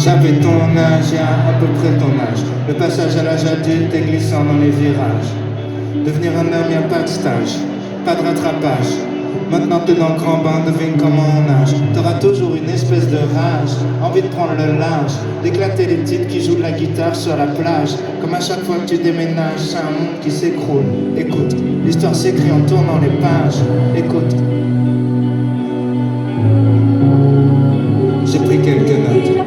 J'avais ton âge, il y a à peu près ton âge. Le passage à l'âge adulte est glissant dans les virages. Devenir un homme, y a pas de stage, pas de rattrapage. Maintenant t'es dans le grand bain, devine comment on nage. T'auras toujours une espèce de rage, envie de prendre le large, d'éclater les titres qui jouent de la guitare sur la plage. Comme à chaque fois que tu déménages, c'est un monde qui s'écroule. Écoute, l'histoire s'écrit en tournant les pages. Écoute, j'ai pris quelques notes.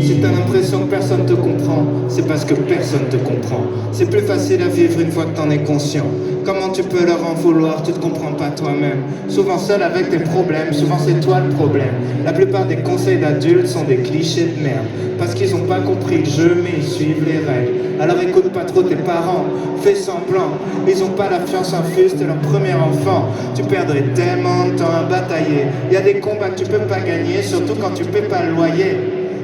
Si t'as l'impression que personne te comprend, c'est parce que personne te comprend. C'est plus facile à vivre une fois que t'en es conscient. Comment tu peux leur en vouloir, tu te comprends pas toi-même. Souvent seul avec tes problèmes, souvent c'est toi le problème. La plupart des conseils d'adultes sont des clichés de merde. Parce qu'ils ont pas compris le jeu, mais ils suivent les règles. Alors écoute pas trop tes parents, fais semblant. Ils ont pas la fiance infuse, t'es leur premier enfant. Tu perdrais tellement de temps à batailler. Y a des combats que tu peux pas gagner, surtout quand tu paies pas le loyer.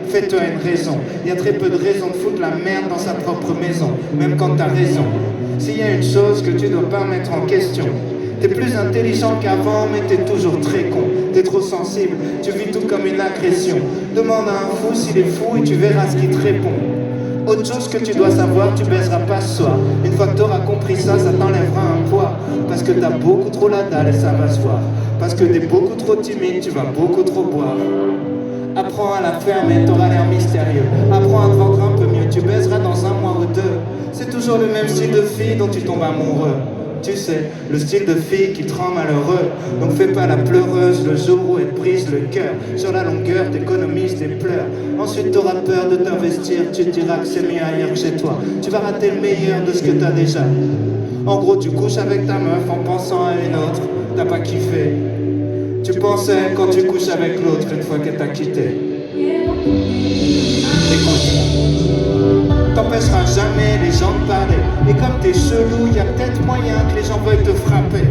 Fais-toi une raison, il y a très peu de raisons de foutre la merde dans sa propre maison, même quand t'as raison. S'il y a une chose que tu dois pas mettre en question, t'es plus intelligent qu'avant mais t'es toujours très con. T'es trop sensible, tu vis tout comme une agression. Demande à un fou s'il est fou et tu verras ce qu'il te répond. Autre chose que tu dois savoir, tu baisseras pas ce soir. Une fois que t'auras compris ça, ça t'enlèvera un poids. Parce que t'as beaucoup trop la dalle et ça va se voir. Parce que t'es beaucoup trop timide, tu vas beaucoup trop boire. Apprends à la fermer, t'auras l'air mystérieux. Apprends à te vendre un peu mieux, tu baiseras dans un mois ou deux. C'est toujours le même style de fille dont tu tombes amoureux. Tu sais, le style de fille qui te rend malheureux. Donc fais pas la pleureuse le jour où elle te brise le cœur. Sur la longueur, t'économises tes pleurs. Ensuite t'auras peur de t'investir, tu te diras que c'est mieux ailleurs que chez toi. Tu vas rater le meilleur de ce que t'as déjà. En gros, tu couches avec ta meuf en pensant à une autre. T'as pas kiffé. Tu pensais quand tu couches avec l'autre une fois qu'elle t'a quitté. Écoute, t'empêcheras jamais les gens de parler. Et comme t'es chelou, y a peut-être moyen que les gens veuillent te frapper.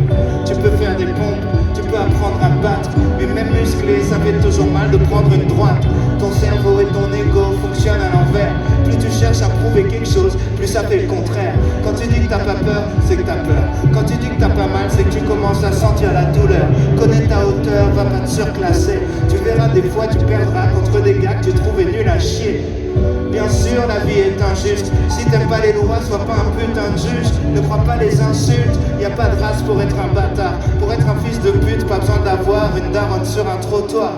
Tu peux faire des pompes, tu peux apprendre à battre. Mais même musclé, ça fait toujours mal de prendre une droite. Ton cerveau et ton ego fonctionnent à l'envers. Plus tu cherches à prouver quelque chose, plus ça fait le contraire. Quand tu dis que t'as pas peur, c'est que t'as peur. Quand tu dis que t'as pas mal, c'est que tu commences à sentir la douleur. Connais ta hauteur, va pas te surclasser. Tu verras des fois tu perdras contre des gars que tu trouvais nuls à chier. Bien sûr la vie est injuste. Si t'aimes pas les lois, sois pas un putain de juge. Ne crois pas les insultes. Y a pas de race pour être un bâtard. Pour être un fils de pute, pas besoin d'avoir une daronne sur un trottoir.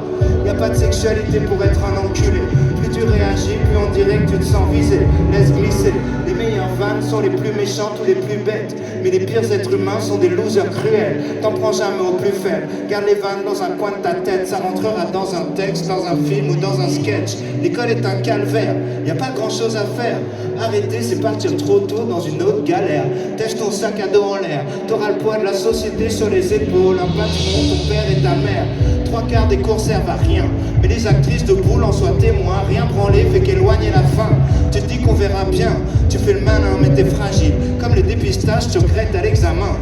Y a pas de sexualité pour être un enculé. Plus tu réagis, plus on dirait que tu te sens visé. Laisse glisser. Les meilleures vannes sont les plus méchantes ou les plus bêtes. Mais les pires êtres humains sont des losers cruels. T'en prends jamais au plus faible. Garde les vannes dans un coin de ta tête. Ça rentrera dans un texte, dans un film ou dans un sketch. L'école est un calvaire. Y a pas grand chose à faire. Arrêter, c'est partir trop tôt dans une autre galère. Tèche ton sac à dos en l'air. T'auras le poids de la société sur les épaules. Un patron, ton père et ta mère. 3/4 des cours servent à rien. Mais les actrices de boule en soient témoins. Rien branler fait qu'éloigner la fin. Tu te dis qu'on verra bien. Tu fais le malin mais t'es fragile. Comme les dépistages, tu regrettes à l'examen.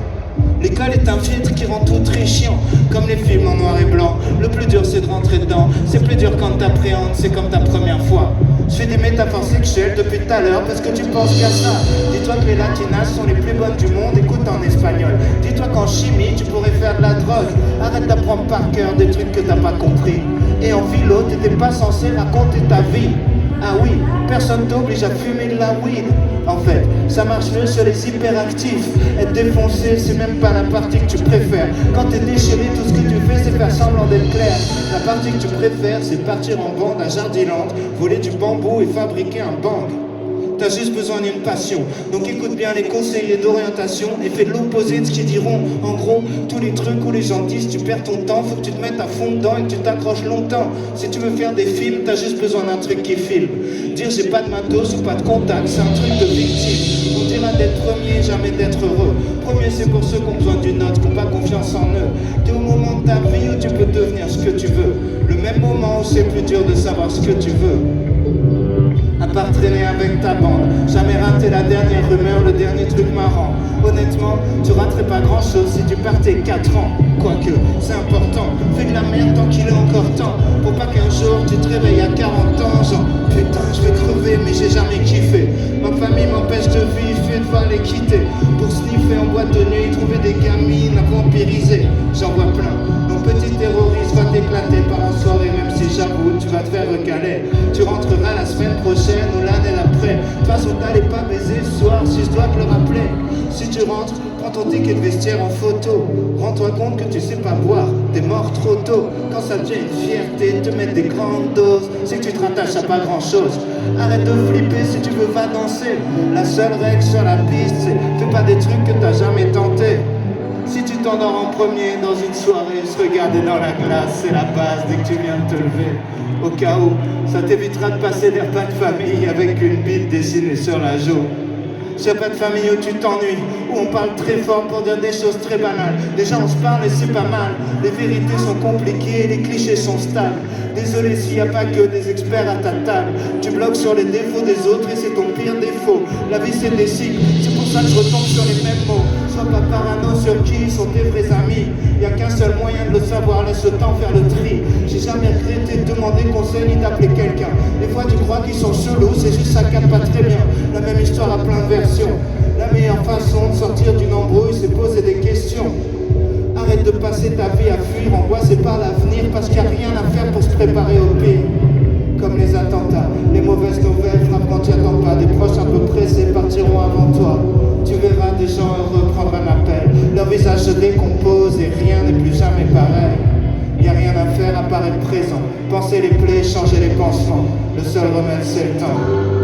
L'école est un filtre qui rend tout très chiant. Comme les films en noir et blanc. Le plus dur c'est de rentrer dedans. C'est plus dur quand t'appréhendes, c'est comme ta première fois. Je fais des métaphores sexuelles depuis tout à l'heure parce que tu penses qu'à ça. Dis-toi que les latinas sont les plus bonnes du monde, écoute en espagnol. Dis-toi qu'en chimie tu pourrais faire de la drogue. Arrête d'apprendre par cœur des trucs que t'as pas compris. Et en philo t'étais pas censé raconter ta vie. Ah oui, personne t'oblige à fumer de la weed. En fait, ça marche mieux sur les hyperactifs. Être défoncé, c'est même pas la partie que tu préfères. Quand t'es déchiré, tout ce que tu fais, c'est faire semblant d'être clair. La partie que tu préfères, c'est partir en bande à Jardiland, voler du bambou et fabriquer un bang. T'as juste besoin d'une passion. Donc écoute bien les conseillers d'orientation et fais de l'opposé de ce qu'ils diront. En gros, tous les trucs où les gens disent tu perds ton temps, faut que tu te mettes à fond dedans et que tu t'accroches longtemps. Si tu veux faire des films, t'as juste besoin d'un truc qui filme. Dire j'ai pas de matos ou pas de contact, c'est un truc de victime. On dira d'être premier, jamais d'être heureux. Premier c'est pour ceux qui ont besoin d'une note, qui n'ont pas confiance en eux. T'es au moment de ta vie où tu peux devenir ce que tu veux. Le même moment où c'est plus dur de savoir ce que tu veux. À part traîner avec ta bande, jamais rater la dernière rumeur, le dernier truc marrant. Honnêtement, tu raterais pas grand chose si tu partais 4 ans. Quoique, c'est important, fais de la merde tant qu'il est encore temps. Pour pas qu'un jour tu te réveilles à 40 ans, genre putain je vais crever mais j'ai jamais kiffé. Ma famille m'empêche de vivre, je vais devoir les quitter. Pour sniffer en boîte de nuit, trouver des gamines à vampiriser. J'en vois plein, donc petit terroriste. De toute façon, t'allais pas baiser ce soir, si je dois te le rappeler. Si tu rentres, prends ton ticket de vestiaire en photo. Rends-toi compte que tu sais pas boire, t'es mort trop tôt. Quand ça devient une fierté, te mettre des grandes doses, c'est que tu te rattaches à pas grand chose. Arrête de flipper, si tu veux va danser. La seule règle sur la piste, c'est fais pas des trucs que t'as jamais tenté. Si tu t'endors en premier dans une soirée, se regarder dans la glace, c'est la base dès que tu viens de te lever. Au cas où, ça t'évitera de passer des repas de famille avec une bite dessinée sur la joue. C'est pas de famille où tu t'ennuies, où on parle très fort pour dire des choses très banales. Déjà on se parle et c'est pas mal. Les vérités sont compliquées, les clichés sont stables. Désolé s'il n'y a pas que des experts à ta table. Tu bloques sur les défauts des autres et c'est ton pire défaut. La vie c'est des cycles, c'est pour ça que je retombe sur les mêmes mots. Sois pas parano sur qui sont tes vrais amis. Y a qu'un seul moyen de le savoir, laisse le temps faire le tri. J'ai jamais regretté de demander conseil ni d'appeler quelqu'un. Des fois tu crois qu'ils sont chelous, c'est juste ça capte pas très bien. La même histoire à plein de versions. La meilleure façon de sortir d'une embrouille, c'est poser des questions. Arrête de passer ta vie à fuir, angoissé par l'avenir, parce qu'il n'y a rien à faire pour se préparer au pire. Comme les attentats, les mauvaises nouvelles frappent quand tu attends pas. Des proches un peu pressés partiront avant toi. Tu verras des gens heureux prendre un appel. Leur visage se décompose et rien n'est plus jamais pareil. Il n'y a rien à faire à part être présent. Penser les plaies, changer les pansements. Le seul remède c'est le temps.